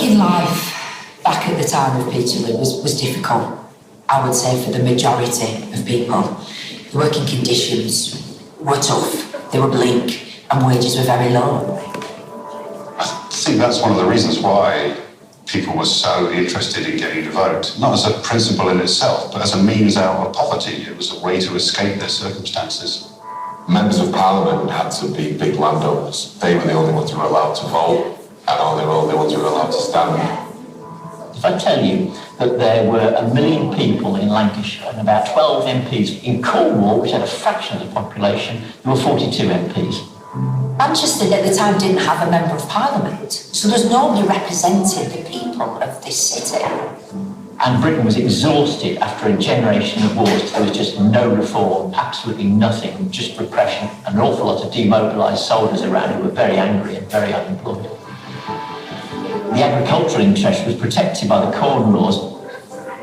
Living life back at the time of Peterloo was difficult, I would say, for the majority of people. The working conditions were tough, they were bleak, and wages were very low. I think that's one of the reasons why people were so interested in getting to vote, not as a principle in itself, but as a means out of poverty. It was a way to escape their circumstances. Members of Parliament had to be big landowners. They were the only ones who were allowed to vote, and they were the only ones who were allowed to stand. If I tell you that there were 1 million people in Lancashire and about 12 MPs, in Cornwall, which had a fraction of the population, there were 42 MPs. Manchester at the time didn't have a Member of Parliament, so there's nobody representing the people of this city. And Britain was exhausted after a generation of wars. There was just no reform, absolutely nothing, just repression, and an awful lot of demobilised soldiers around who were very angry and very unemployed. The agricultural interest was protected by the Corn Laws.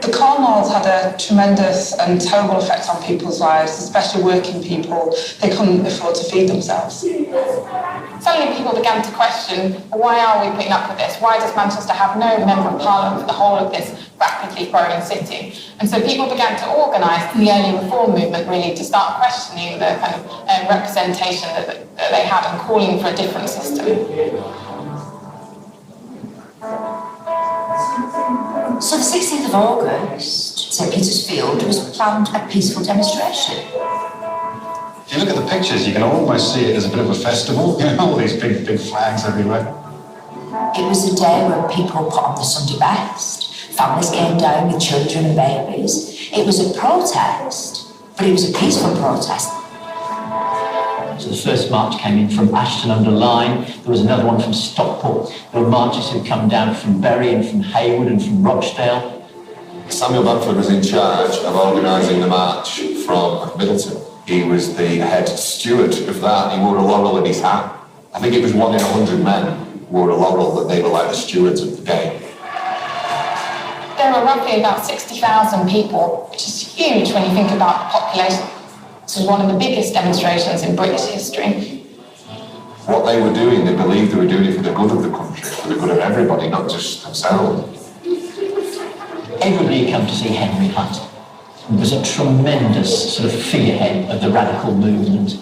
The Corn Laws had a tremendous and terrible effect on people's lives, especially working people. They couldn't afford to feed themselves. Suddenly people began to question, why are we putting up with this? Why does Manchester have no Member of Parliament for the whole of this rapidly growing city? And so people began to organise the early reform movement, really, to start questioning the kind of representation that they had and calling for a different system. So the 16th of August, St Peter's Field was planned a peaceful demonstration. If you look at the pictures, you can almost see it as a bit of a festival. You know, all these big flags everywhere. It was a day where people put on the Sunday best. Families came down with children and babies. It was a protest, but it was a peaceful protest. So the first march came in from Ashton-under-Lyne. There was another one from Stockport. There were marches who'd come down from Bury and from Haywood and from Rochdale. Samuel Bamford was in charge of organising the march from Middleton. He was the head steward of that. He wore a laurel in his hat. I think it was 1 in 100 men wore a laurel, that they were like the stewards of the day. There were roughly about 60,000 people, which is huge when you think about the population. This was one of the biggest demonstrations in British history. What they were doing, they believed they were doing it for the good of the country, for the good of everybody, not just themselves. Everybody had come to see Henry Hunt. He was a tremendous sort of figurehead of the radical movement.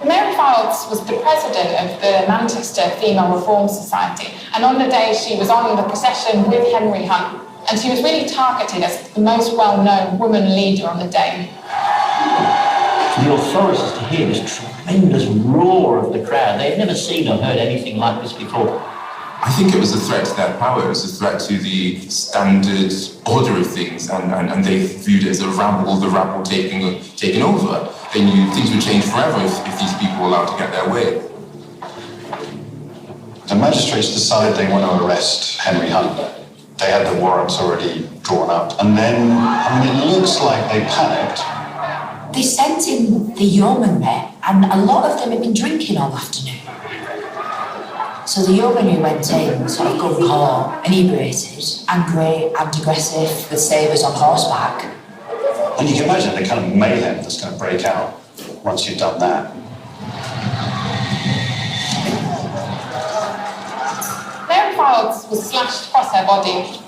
Mary Fildes was the president of the Manchester Female Reform Society, and on the day she was on the procession with Henry Hunt, and she was really targeted as the most well-known woman leader on the day. For the authorities to hear this tremendous roar of the crowd, they'd never seen or heard anything like this before. I think it was a threat to their power, it was a threat to the standard order of things, and they viewed it as the rabble taking over. They knew things would change forever if these people were allowed to get their way. The magistrates decided they want to arrest Henry Hunt. They had the warrants already drawn up, and then, it looks like they panicked. They sent in the yeomanry, and a lot of them had been drinking all afternoon. So the yeomanry went in, sort of gung-ho, inebriated, angry and aggressive, with sabres on horseback. And you can imagine the kind of mayhem that's going to break out once you've done that. Mary Fildes was slashed across her body.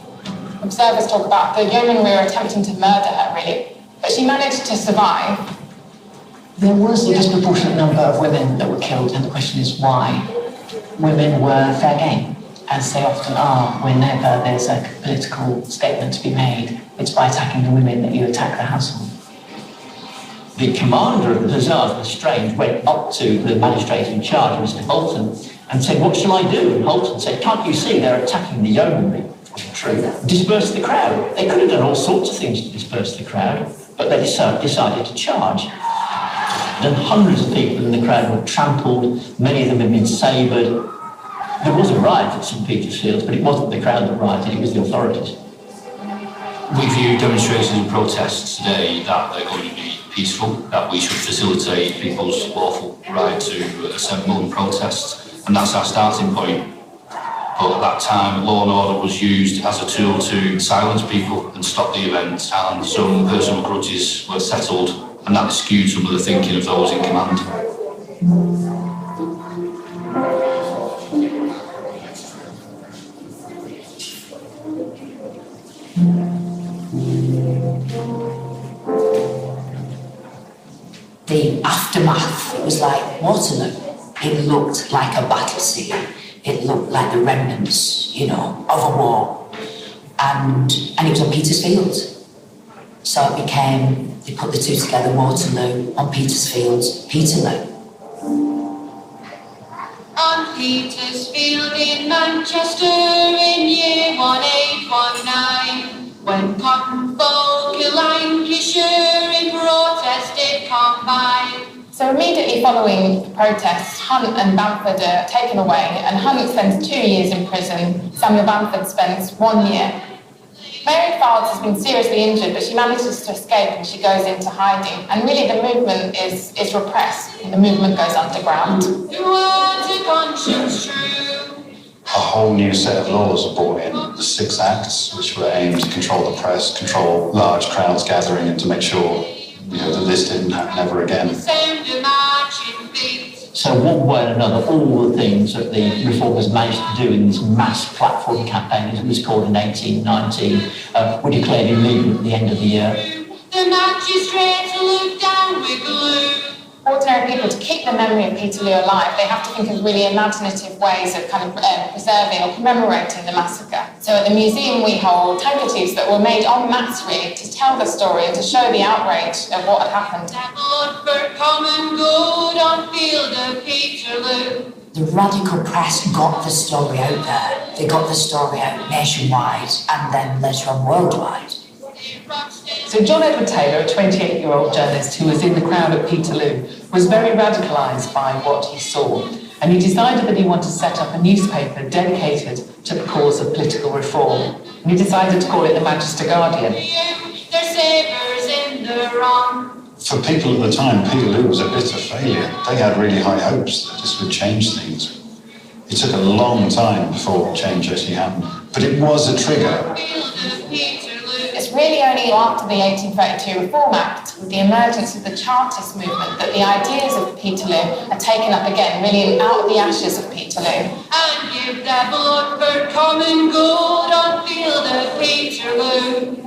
Observers talk about the yeomanry were attempting to murder her, really, but she managed to survive. There was a disproportionate number of women that were killed, and the question is why. Women were fair game, as they often are whenever there's a political statement to be made. It's by attacking the women that you attack the household. The commander of the Hussars, Lestrange, went up to the magistrate in charge, Mr. Bolton, and said, "What shall I do?" And Bolton said, "Can't you see they're attacking the yeomanry?" True. Disperse the crowd. They could have done all sorts of things to disperse the crowd, but they decided to charge. And hundreds of people in the crowd were trampled, many of them had been sabred. There was a riot at St Peter's Fields, but it wasn't the crowd that rioted, it was the authorities. We view demonstrations and protests today that they're going to be peaceful, that we should facilitate people's lawful right to assemble and protest, and that's our starting point. But at that time, law and order was used as a tool to silence people and stop the event, and some personal grudges were settled, and that skewed some of the thinking of those in command. like Waterloo. It looked like a battle scene. It looked like the remnants, you know, of a war. And it was on Petersfield. So it became, they put the two together, Waterloo on Petersfield, Peterloo. On Petersfield in Manchester in year 1819, when cotton folk in Lancashire in protest did combine. So immediately following the protests, Hunt and Bamford are taken away, and Hunt spends 2 years in prison. Samuel Bamford spends 1 year. Mary Files has been seriously injured, but she manages to escape and she goes into hiding. And really the movement is repressed. The movement goes underground. A whole new set of laws were brought in, the 6 Acts, which were aimed to control the press, control large crowds gathering, and to make sure, you know, that this didn't happen ever again. So one way or another, all the things that the reformers managed to do in this mass platform campaign, as it was called in 1819, were declared illegal at the end of the year. The magistrates looked down with gloom. Ordinary people, to keep the memory of Peterloo alive, they have to think of really imaginative ways of kind of preserving or commemorating the massacre. So at the museum we hold handkerchiefs that were made en masse really to tell the story and to show the outrage of what had happened. For common good on field of Peterloo. The radical press got the story out there. They got the story out nationwide and then later on worldwide. So John Edward Taylor, a 28-year-old journalist who was in the crowd at Peterloo, was very radicalised by what he saw, and he decided that he wanted to set up a newspaper dedicated to the cause of political reform. And he decided to call it the Manchester Guardian. For people at the time, Peterloo was a bitter failure. They had really high hopes that this would change things. It took a long time before change actually happened, but it was a trigger. It's really only after the 1832 Reform Act, with the emergence of the Chartist movement, that the ideas of Peterloo are taken up again, really out of the ashes of Peterloo. And give that blood for common good on field of Peterloo.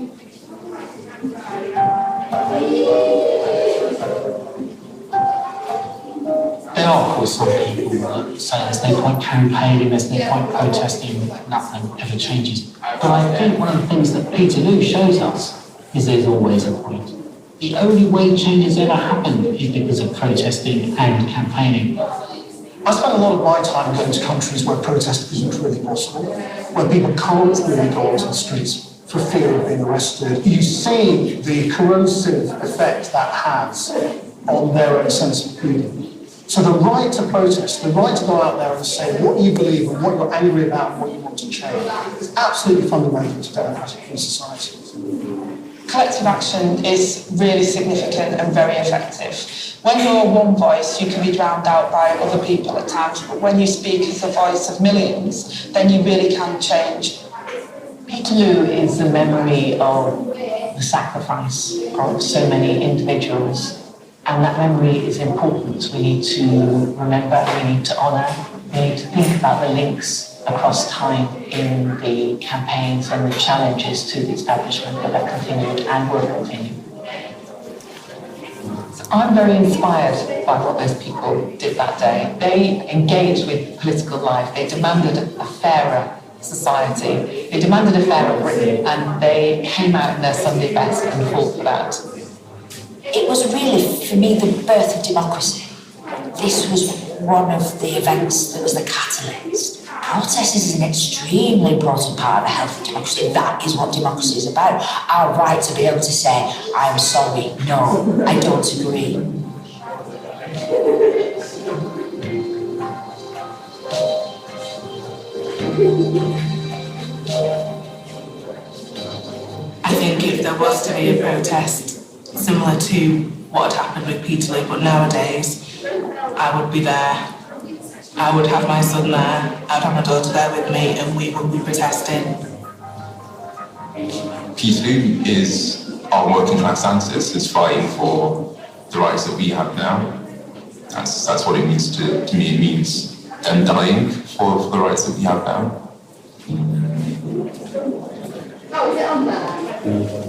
There are, of course, some people that say there's no point campaigning, there's no point protesting, nothing ever changes. But I think one of the things that Peterloo shows us is there's always a point. The only way change has ever happened is because of protesting and campaigning. I spend a lot of my time going to countries where protest isn't really possible, where people can't really go onto the streets for fear of being arrested. You see the corrosive effect that has on their own sense of freedom. So the right to protest, the right to go out there and say what you believe and what you're angry about and what you want to change is absolutely fundamental to democratic society. Collective action is really significant and very effective. When you're one voice, you can be drowned out by other people at times, but when you speak as the voice of millions, then you really can change. Peterloo is the memory of the sacrifice of so many individuals, and that memory is important. We need to remember, we need to honour, we need to think about the links across time in the campaigns and the challenges to the establishment that have continued and will continue. I'm very inspired by what those people did that day. They engaged with political life, they demanded a fairer society, they demanded a fairer Britain, and they came out in their Sunday best and fought for that. It was really, for me, the birth of democracy. This was one of the events that was the catalyst. Protest is an extremely important part of the health of democracy. That is what democracy is about. Our right to be able to say, I'm sorry, no, I don't agree. I think if there was to be a protest similar to what had happened with Peterloo, but nowadays I would be there. I would have my son there, I'd have my daughter there with me, and we would be protesting. Peterloo is our working class ancestors is fighting for the rights that we have now. That's what it means to me. It means them dying for the rights that we have now. Oh, is it on there?